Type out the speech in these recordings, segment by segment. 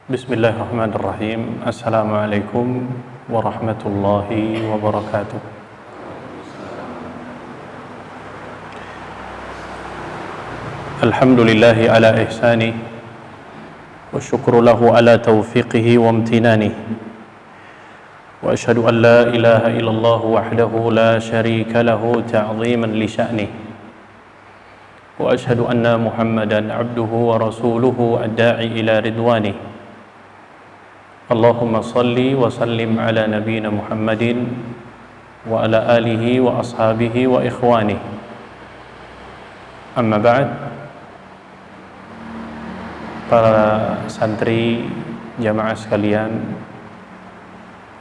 Bismillahirrahmanirrahim. Assalamualaikum warahmatullahi wabarakatuh. Alhamdulillahi ala ihsanih wa syukru lahu ala taufiqihi wa amtinanih. Wa ashhadu an la ilaha illallah wahdahu la syarika lahu ta'ziman li sya'nih. Wa ashhadu anna Muhammadan abduhu wa rasuluhu ad-da'i ila ridwanih. Allahumma salli wa sallim ala nabiyyina Muhammadin wa ala alihi wa ashabihi wa ikhwanihi. Amma ba'd. Para santri jamaah sekalian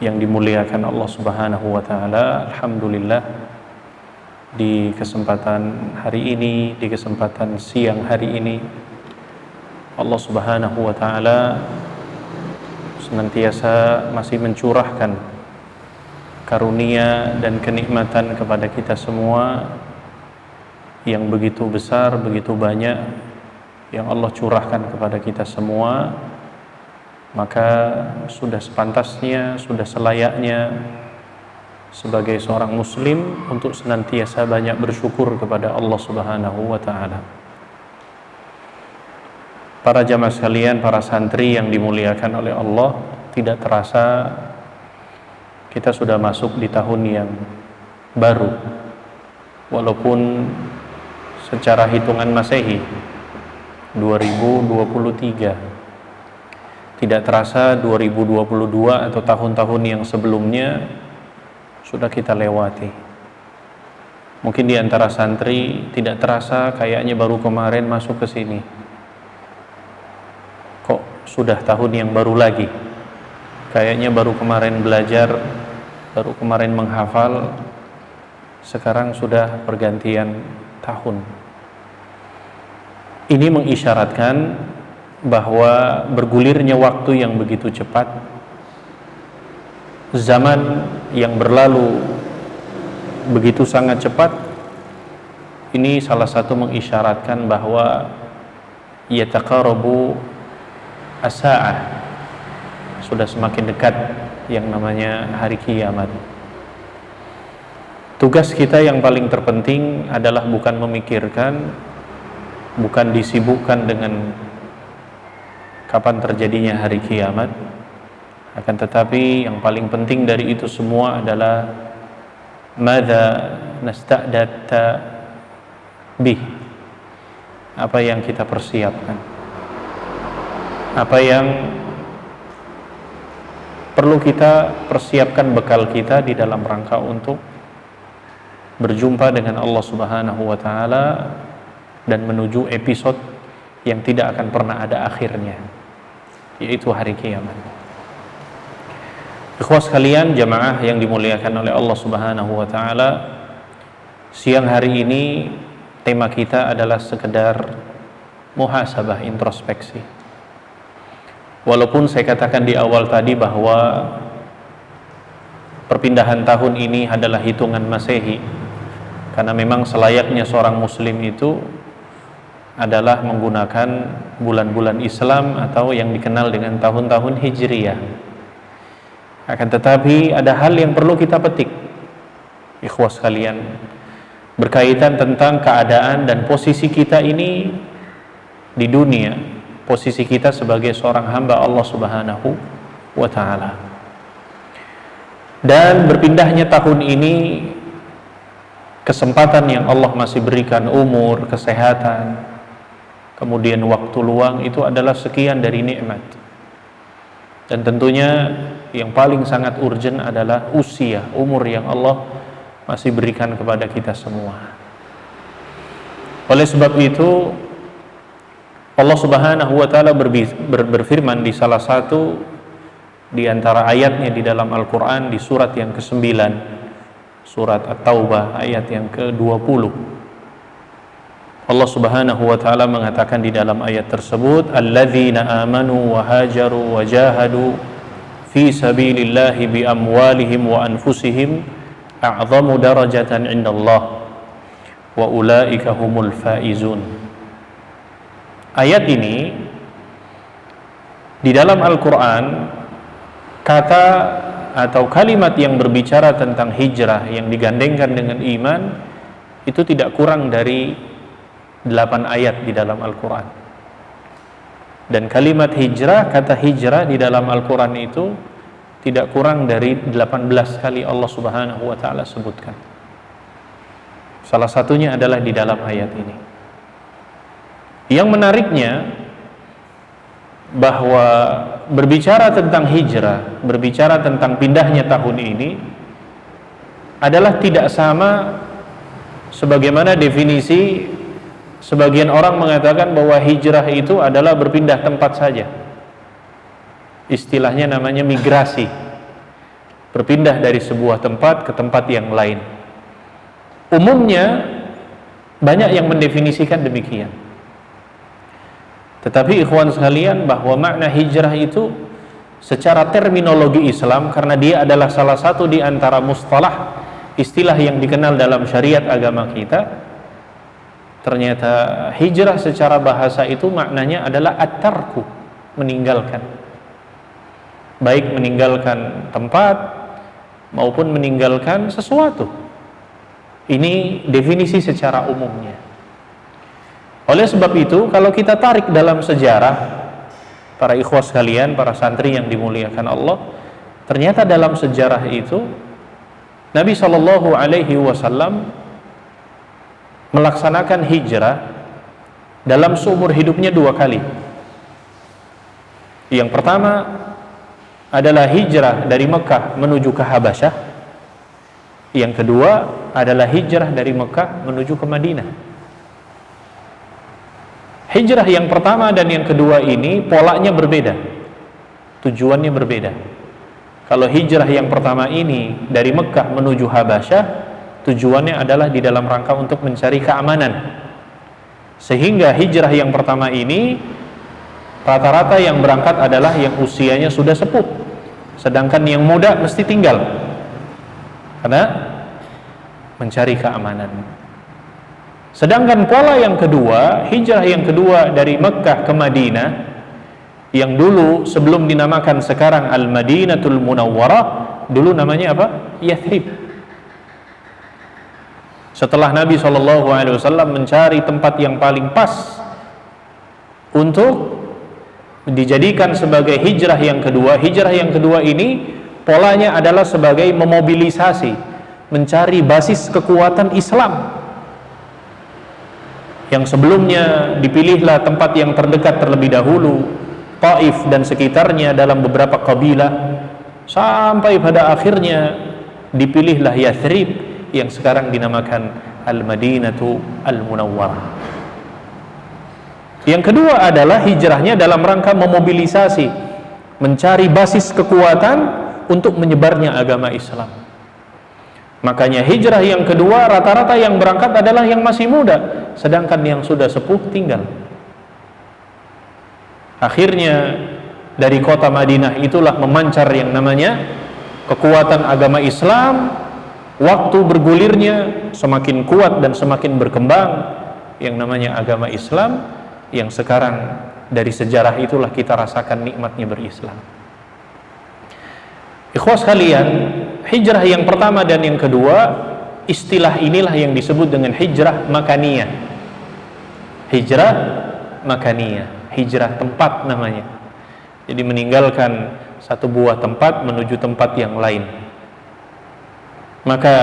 yang dimuliakan Allah Subhanahu wa taala, alhamdulillah di kesempatan hari ini, di kesempatan siang hari ini, Allah Subhanahu wa taala senantiasa masih mencurahkan karunia dan kenikmatan kepada kita semua yang begitu besar, begitu banyak yang Allah curahkan kepada kita semua. Maka sudah sepantasnya, sudah selayaknya sebagai seorang muslim untuk senantiasa banyak bersyukur kepada Allah Subhanahu wa taala. Para jamaah sekalian, para santri yang dimuliakan oleh Allah, tidak terasa kita sudah masuk di tahun yang baru. Walaupun secara hitungan Masehi 2023, tidak terasa 2022 atau tahun-tahun yang sebelumnya sudah kita lewati. Mungkin di antara santri tidak terasa, kayaknya baru kemarin masuk ke sini. Kok sudah tahun yang baru lagi? Kayaknya baru kemarin belajar, baru kemarin menghafal, sekarang sudah pergantian tahun. Ini mengisyaratkan bahwa bergulirnya waktu yang begitu cepat, zaman yang berlalu begitu sangat cepat. Ini salah satu mengisyaratkan bahwa yataqarabu as-sa'ah, sudah semakin dekat yang namanya hari kiamat. Tugas kita yang paling terpenting adalah bukan memikirkan, bukan disibukkan dengan kapan terjadinya hari kiamat, akan tetapi yang paling penting dari itu semua adalah madza nasta'datta bih, apa yang kita persiapkan, apa yang perlu kita persiapkan, bekal kita di dalam rangka untuk berjumpa dengan Allah Subhanahu wa taala dan menuju episode yang tidak akan pernah ada akhirnya, yaitu hari kiamat. Ikhwah sekalian, jamaah yang dimuliakan oleh Allah Subhanahu wa taala, siang hari ini tema kita adalah sekedar muhasabah, introspeksi. Walaupun saya katakan di awal tadi bahwa perpindahan tahun ini adalah hitungan Masehi, karena memang selayaknya seorang muslim itu adalah menggunakan bulan-bulan Islam atau yang dikenal dengan tahun-tahun Hijriyah. Akan tetapi ada hal yang perlu kita petik, ikhwah sekalian, berkaitan tentang keadaan dan posisi kita ini di dunia, posisi kita sebagai seorang hamba Allah Subhanahu wa taala. Dan berpindahnya tahun ini, kesempatan yang Allah masih berikan, umur, kesehatan, kemudian waktu luang, itu adalah sekian dari nikmat. Dan tentunya yang paling sangat urgent adalah usia, umur yang Allah masih berikan kepada kita semua. Oleh sebab itu Allah Subhanahu wa taala berfirman di salah satu di antara ayatnya di dalam Al-Qur'an, di surat yang ke-9, surat At-Taubah ayat yang ke-20. Allah Subhanahu wa taala mengatakan di dalam ayat tersebut, alladzina amanu wa hajaru wa jahadu fi sabilillahi bi amwalihim wa anfusihim a'zamu darajatan indallah wa ulaika humul faizun. Ayat ini Di dalam Al-Quran, kata atau kalimat yang berbicara tentang hijrah yang digandengkan dengan iman itu tidak kurang dari 8 ayat di dalam Al-Quran. Dan kalimat hijrah, kata hijrah di dalam Al-Quran itu tidak kurang dari 18 kali Allah Subhanahu wa ta'ala sebutkan. Salah satunya adalah di dalam ayat ini. Yang menariknya, bahwa berbicara tentang hijrah, berbicara tentang pindahnya tahun ini adalah tidak sama sebagaimana definisi sebagian orang mengatakan bahwa hijrah itu adalah berpindah tempat saja. Istilahnya namanya migrasi, berpindah dari sebuah tempat ke tempat yang lain. Umumnya banyak yang mendefinisikan demikian. Tetapi ikhwan sekalian, bahwa makna hijrah itu secara terminologi Islam, karena dia adalah salah satu di antara mustalah istilah yang dikenal dalam syariat agama kita, ternyata hijrah secara bahasa itu maknanya adalah at-tarku, meninggalkan. Baik meninggalkan tempat maupun meninggalkan sesuatu. Ini definisi secara umumnya. Oleh sebab itu, kalau kita tarik dalam sejarah, para ikhwas sekalian, para santri yang dimuliakan Allah, ternyata dalam sejarah itu Nabi SAW melaksanakan hijrah dalam seumur hidupnya 2 kali. Yang pertama adalah hijrah dari Mekah menuju ke Habasyah. Yang kedua adalah hijrah dari Mekah menuju ke Madinah. Hijrah yang pertama dan yang kedua ini polanya berbeda, tujuannya berbeda. Kalau hijrah yang pertama ini dari Mekah menuju Habasyah, tujuannya adalah di dalam rangka untuk mencari keamanan. Sehingga hijrah yang pertama ini rata-rata yang berangkat adalah yang usianya sudah sepuh, sedangkan yang muda mesti tinggal karena mencari keamanan. Sedangkan pola yang kedua, hijrah yang kedua dari Mekah ke Madinah, yang dulu sebelum dinamakan sekarang Al-Madinatul Munawwarah, dulu namanya apa? Yathrib. Setelah Nabi SAW mencari tempat yang paling pas untuk dijadikan sebagai hijrah yang kedua, hijrah yang kedua ini polanya adalah sebagai memobilisasi, mencari basis kekuatan Islam. Yang sebelumnya dipilihlah tempat yang terdekat terlebih dahulu, Taif dan sekitarnya dalam beberapa kabilah, sampai pada akhirnya dipilihlah Yathrib yang sekarang dinamakan Al-Madinatu Al-Munawwarah. Yang kedua adalah hijrahnya dalam rangka memobilisasi, mencari basis kekuatan untuk menyebarnya agama Islam. Makanya hijrah yang kedua rata-rata yang berangkat adalah yang masih muda, sedangkan yang sudah sepuh tinggal. Akhirnya dari kota Madinah itulah memancar yang namanya kekuatan agama Islam. Waktu bergulirnya semakin kuat dan semakin berkembang yang namanya agama Islam, yang sekarang dari sejarah itulah kita rasakan nikmatnya berislam. Ikhwas sekalian, hijrah yang pertama dan yang kedua, istilah inilah yang disebut dengan hijrah makaniyah. Hijrah makaniyah, hijrah tempat namanya. Jadi meninggalkan satu buah tempat menuju tempat yang lain. Maka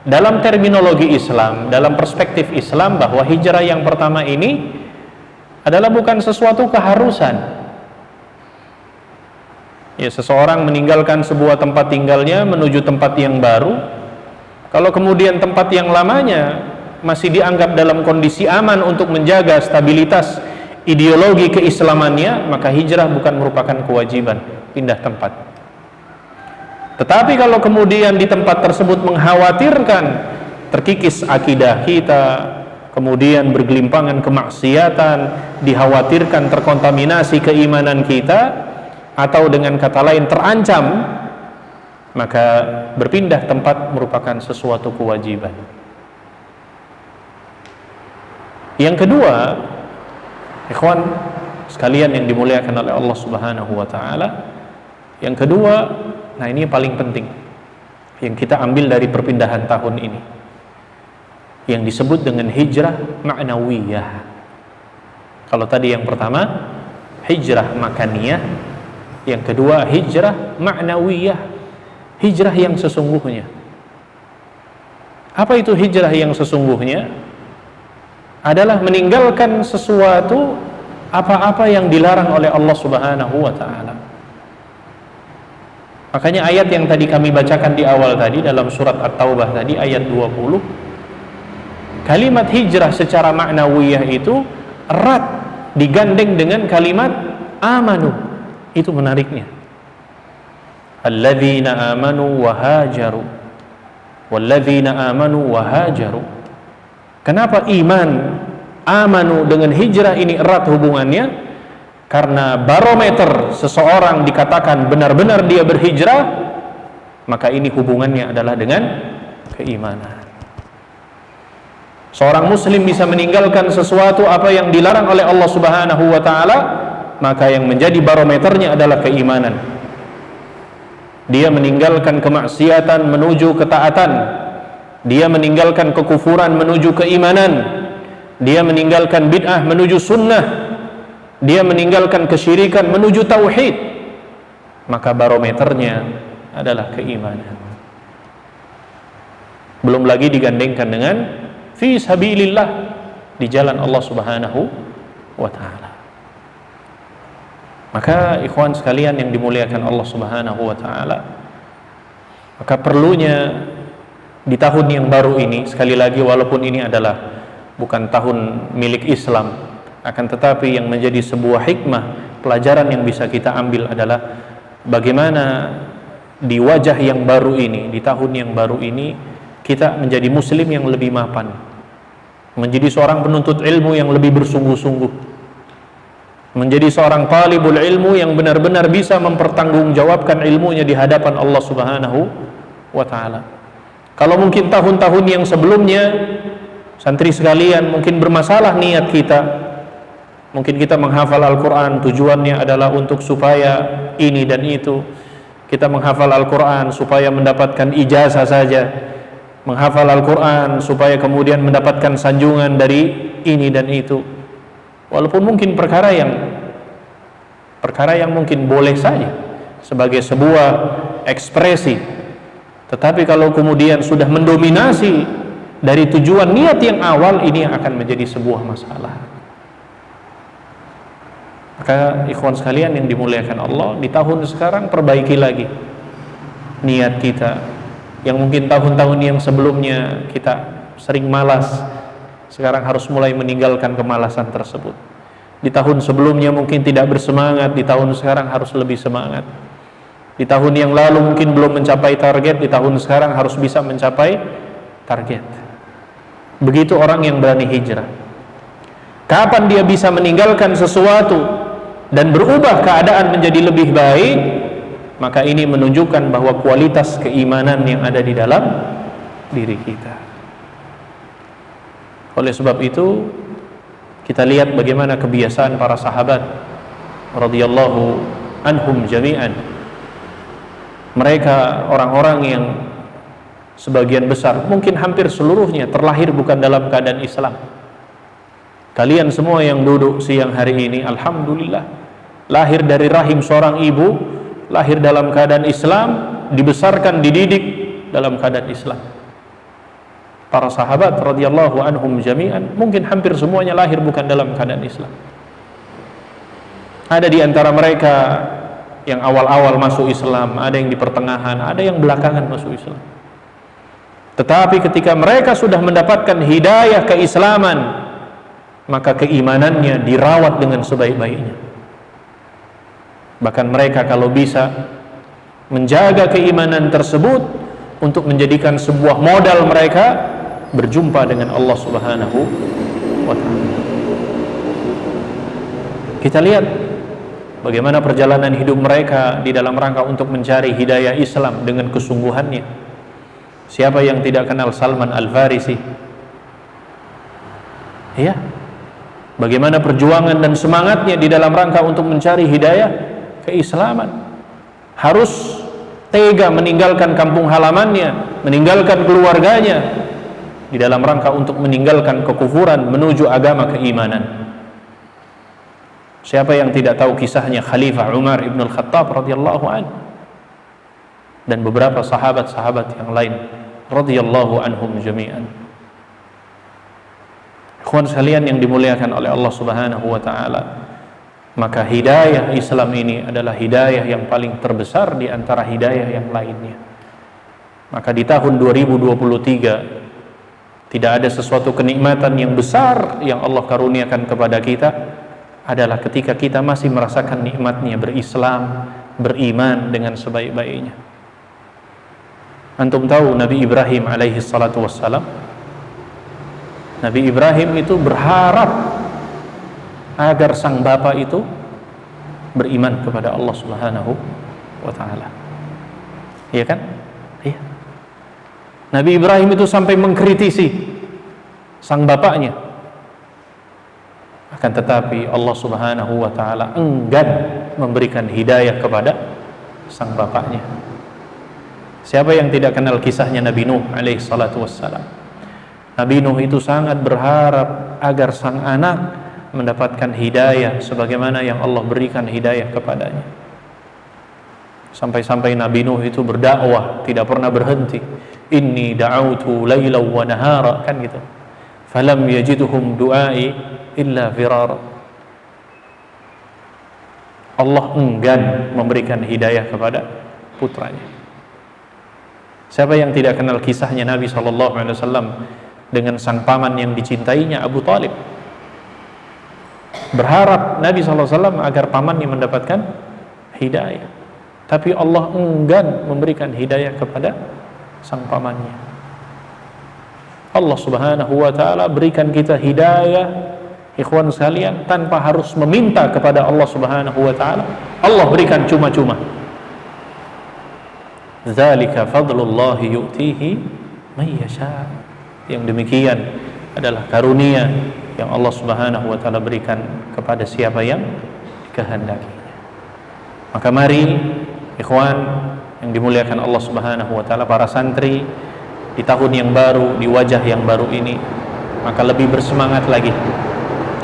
dalam terminologi Islam, dalam perspektif Islam, bahwa hijrah yang pertama ini adalah bukan sesuatu keharusan. Ya, seseorang meninggalkan sebuah tempat tinggalnya menuju tempat yang baru. Kalau kemudian tempat yang lamanya masih dianggap dalam kondisi aman untuk menjaga stabilitas ideologi keislamannya, maka hijrah bukan merupakan kewajiban pindah tempat. Tetapi kalau kemudian di tempat tersebut mengkhawatirkan terkikis akidah kita, kemudian bergelimpangan kemaksiatan, dikhawatirkan terkontaminasi keimanan kita, atau dengan kata lain terancam, maka berpindah tempat merupakan sesuatu kewajiban. Yang kedua, ikhwan, sekalian yang dimuliakan oleh Allah Subhanahu wa taala. Yang kedua, nah ini paling penting yang kita ambil dari perpindahan tahun ini, yang disebut dengan hijrah ma'nawiyah. Kalau tadi yang pertama hijrah makaniyah, yang kedua hijrah ma'nawiyah, hijrah yang sesungguhnya. Apa itu hijrah yang sesungguhnya? Adalah meninggalkan sesuatu apa-apa yang dilarang oleh Allah Subhanahu wa taala. Makanya ayat yang tadi kami bacakan di awal tadi dalam surat At-Taubah tadi ayat 20, kalimat hijrah secara maknawiyah itu erat digandeng dengan kalimat amanu. Itu menariknya. Alladzina amanu wa hajaru walladzina amanu wa hajaru. Kenapa iman, amanu dengan hijrah ini erat hubungannya? Karena barometer seseorang dikatakan benar-benar dia berhijrah, maka ini hubungannya adalah dengan keimanan. Seorang muslim bisa meninggalkan sesuatu apa yang dilarang oleh Allah Subhanahu wa taala, maka yang menjadi barometernya adalah keimanan. Dia meninggalkan kemaksiatan menuju ketaatan, dia meninggalkan kekufuran menuju keimanan, dia meninggalkan bid'ah menuju sunnah, dia meninggalkan kesyirikan menuju tauhid, maka barometernya adalah keimanan. Belum lagi digandengkan dengan fi sabilillah, di jalan Allah Subhanahu wa taala. Maka ikhwan sekalian yang dimuliakan Allah Subhanahu wa taala, maka perlunya di tahun yang baru ini, sekali lagi walaupun ini adalah bukan tahun milik Islam, akan tetapi yang menjadi sebuah hikmah, pelajaran yang bisa kita ambil adalah bagaimana di wajah yang baru ini, di tahun yang baru ini, kita menjadi muslim yang lebih mapan, menjadi seorang penuntut ilmu yang lebih bersungguh-sungguh, menjadi seorang talibul ilmu yang benar-benar bisa mempertanggungjawabkan ilmunya di hadapan Allah Subhanahu wa taala. Kalau mungkin tahun-tahun yang sebelumnya, santri sekalian, mungkin bermasalah niat kita, mungkin kita menghafal Al-Quran tujuannya adalah untuk supaya ini dan itu, kita menghafal Al-Quran supaya mendapatkan ijazah saja, menghafal Al-Quran supaya kemudian mendapatkan sanjungan dari ini dan itu. Walaupun mungkin perkara yang mungkin boleh saja sebagai sebuah ekspresi, tetapi kalau kemudian sudah mendominasi dari tujuan niat yang awal, ini akan menjadi sebuah masalah. Maka ikhwan sekalian yang dimuliakan Allah, di tahun sekarang perbaiki lagi niat kita, yang mungkin tahun-tahun yang sebelumnya kita sering malas, sekarang harus mulai meninggalkan kemalasan tersebut. Di tahun sebelumnya mungkin tidak bersemangat, di tahun sekarang harus lebih semangat. Di tahun yang lalu mungkin belum mencapai target, di tahun sekarang harus bisa mencapai target. Begitu orang yang berani hijrah. Kapan dia bisa meninggalkan sesuatu dan berubah keadaan menjadi lebih baik, maka ini menunjukkan bahwa kualitas keimanan yang ada di dalam diri kita. Oleh sebab itu, kita lihat bagaimana kebiasaan para sahabat radhiyallahu anhum jami'an. Mereka orang-orang yang sebagian besar, mungkin hampir seluruhnya terlahir bukan dalam keadaan Islam. Kalian semua yang duduk siang hari ini, alhamdulillah, lahir dari rahim seorang ibu, lahir dalam keadaan Islam, dibesarkan, dididik dalam keadaan Islam. Para sahabat radhiyallahu anhum jami'an mungkin hampir semuanya lahir bukan dalam keadaan Islam. Ada di antara mereka yang awal-awal masuk Islam, ada yang di pertengahan, ada yang belakangan masuk Islam. Tetapi ketika mereka sudah mendapatkan hidayah keislaman, maka keimanannya dirawat dengan sebaik-baiknya. Bahkan mereka kalau bisa menjaga keimanan tersebut untuk menjadikan sebuah modal mereka berjumpa dengan Allah Subhanahu wa ta'ala. Kita lihat bagaimana perjalanan hidup mereka di dalam rangka untuk mencari hidayah Islam dengan kesungguhannya. Siapa yang tidak kenal Salman Al-Farisi? Iya. bagaimana perjuangan dan semangatnya di dalam rangka untuk mencari hidayah keislaman. Harus tega meninggalkan kampung halamannya, meninggalkan keluarganya di dalam rangka untuk meninggalkan kekufuran menuju agama keimanan. Siapa yang tidak tahu kisahnya Khalifah Umar ibn al-Khattab radhiyallahu anhu dan beberapa sahabat-sahabat yang lain radhiyallahu anhum jami'an. Ikhwan sekalian yang dimuliakan oleh Allah Subhanahu wa taala, maka hidayah Islam ini adalah hidayah yang paling terbesar di antara hidayah yang lainnya. Maka di tahun 2023 tidak ada sesuatu kenikmatan yang besar yang Allah karuniakan kepada kita adalah ketika kita masih merasakan nikmatnya berislam, beriman dengan sebaik-baiknya. Antum tahu Nabi Ibrahim alaihi salatu wassalam, Nabi Ibrahim itu berharap agar sang bapa itu beriman kepada Allah Subhanahu wa taala. Iya kan? Iya. Nabi Ibrahim itu sampai mengkritisi sang bapaknya. Akan tetapi Allah Subhanahu wa taala enggan memberikan hidayah kepada sang bapaknya. Siapa yang tidak kenal kisahnya Nabi Nuh alaihi salatu wassalam? Nabi Nuh itu sangat berharap agar sang anak mendapatkan hidayah sebagaimana yang Allah berikan hidayah kepadanya. Sampai-sampai Nabi Nuh itu berdakwah tidak pernah berhenti. Inni da'autu lailan wa nahara, kan gitu. Falam yajidhum du'ai illa firara. Allah enggan memberikan hidayah kepada putranya. Siapa yang tidak kenal kisahnya Nabi SAW dengan sang paman yang dicintainya, Abu Talib? Berharap Nabi SAW agar pamannya mendapatkan hidayah, tapi Allah enggan memberikan hidayah kepada sang pamannya. Allah Subhanahu wa taala berikan kita hidayah, ikhwan sekalian, tanpa harus meminta kepada Allah Subhanahu wa taala. Allah berikan cuma-cuma. Dzalika fadlullahi yu'tihi may yasha. Yang demikian adalah karunia yang Allah Subhanahu wa taala berikan kepada siapa yang dikehendakinya. Maka mari ikhwan yang dimuliakan Allah Subhanahu wa taala, para santri di tahun yang baru, di wajah yang baru ini, maka lebih bersemangat lagi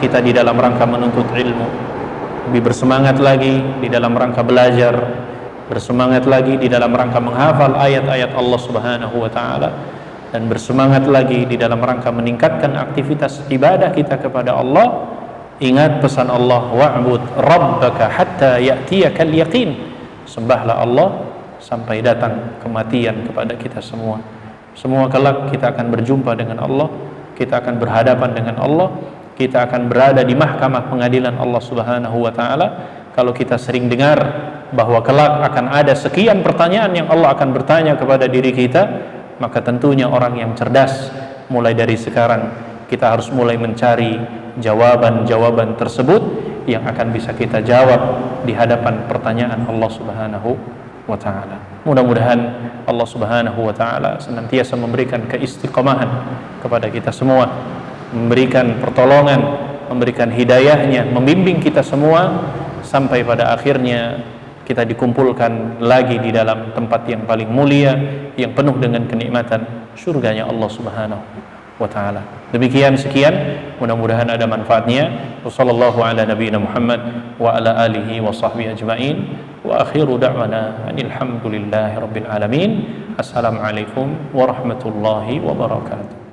kita di dalam rangka menuntut ilmu, lebih bersemangat lagi di dalam rangka belajar, bersemangat lagi di dalam rangka menghafal ayat-ayat Allah Subhanahu wa taala, dan bersemangat lagi di dalam rangka meningkatkan aktivitas ibadah kita kepada Allah. Ingat pesan Allah, wa'bud rabbaka hatta ya'tiyakal yaqin. Sembahlah Allah sampai datang kematian kepada kita semua. Semua kelak kita akan berjumpa dengan Allah, kita akan berhadapan dengan Allah, kita akan berada di mahkamah pengadilan Allah Subhanahu wa taala. Kalau kita sering dengar bahwa kelak akan ada sekian pertanyaan yang Allah akan bertanya kepada diri kita, maka tentunya orang yang cerdas mulai dari sekarang kita harus mulai mencari jawaban-jawaban tersebut yang akan bisa kita jawab di hadapan pertanyaan Allah Subhanahu wa ta'ala. Mudah-mudahan Allah Subhanahu wa ta'ala senantiasa memberikan keistiqomahan kepada kita semua, memberikan pertolongan, memberikan hidayahnya, membimbing kita semua sampai pada akhirnya kita dikumpulkan lagi di dalam tempat yang paling mulia, yang penuh dengan kenikmatan, surganya Allah Subhanahu wa ta'ala. Demikian sekian, mudah-mudahan ada manfaatnya. Wassallallahu ala nabiyina Muhammad wa ala alihi wa sahbihi ajma'in. Wa akhiru da'wana alhamdulillahi rabbil alamin. Assalamualaikum warahmatullahi wabarakatuh.